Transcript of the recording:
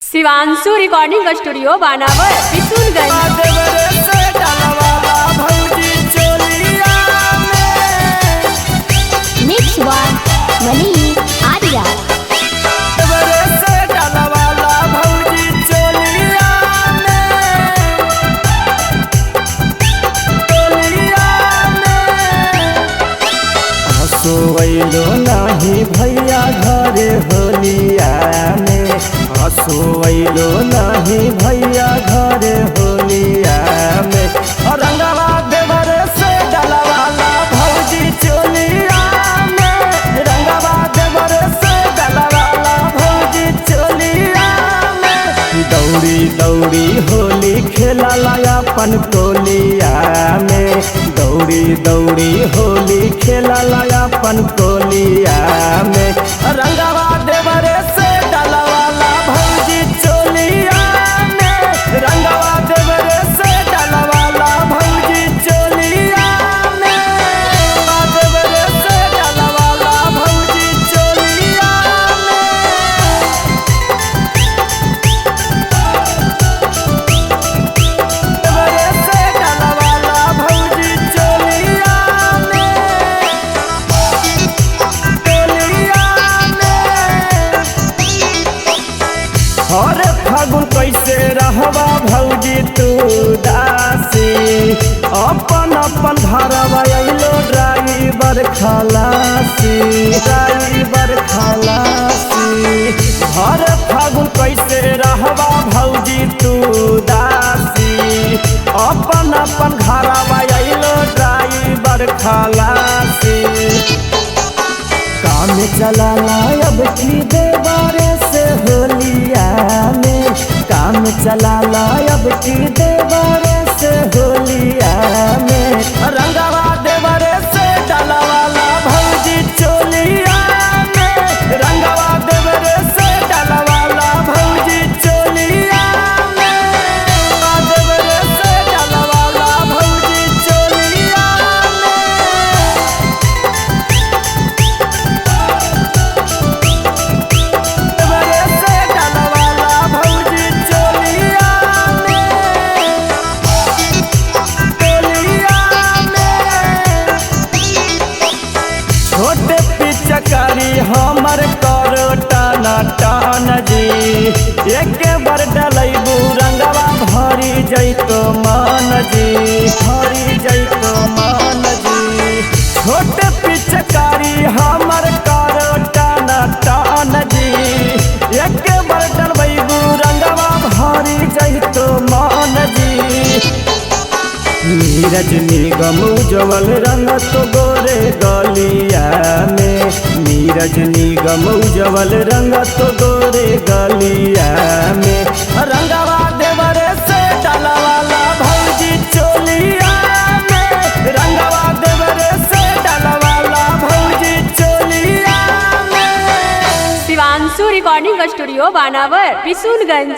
Shivanshu recording studio बानावर Kishunganj. Mix वन मनी आर्या। सोवैलो नाही भैया घरे होलिया में, हसोवैलो नहीं भैया घरे होलिया में। रंगवा देवर से डलवाला भौजी चोलिया में, रंगवा देवर से डलवाला भौजी चोलिया में। दौड़ी दौड़ी होली खेला अपन कोलिया में, दौड़ी दौड़ी होली खेला अपन कोलिया में। रंगवा देवरे से डलवाला भौजी चोलिया में, रंगवा देवरे से डलवाला भौजी चोलिया में, देवरे से डलवाला भौजी चोलिया और फागुन कैसे रहवा भौजी तू दासी, अपन अपन घरवा अइलो ड्राइवर खलासी, ड्राइवर खलासी। हर फागुन कैसे रहवा भौजी तू दासी, अपन अपन घरवा अइलो ड्राइवर खलासी। काम चला अब की देवारे से होलिया में, काम चला अब की देवारे से होलिया में। रंगवा देवरे से डलवाला भौजी चोलिया में, रंगवा देवरे से डलवाला भौजी चोलिया में, देवरे से डलवाला भौजी चोलिया छोटे पिचकारी हमर करो टाना टान जी, एक बार डलैबू रंगवा भरी जैतो मान जी, भरी जैतो मान जी। छोटे पिचकारी हमर करो टाना टान जी, एक बार डलैबू रंगवा भरी जैतो मान जी। नीरज निगम उज्जवल रंग तो गोरे गलिया में, नीरज निगम उज्जवल रंग तो गोरे गलिया में। रंगवा देवरे से डलवाला भौजी चोलिया में, रंगवा देवरे से डलवाला भौजी चोलिया में। शिवांशु रिकॉर्डिंग स्टूडियो बानावर किशुनगंज।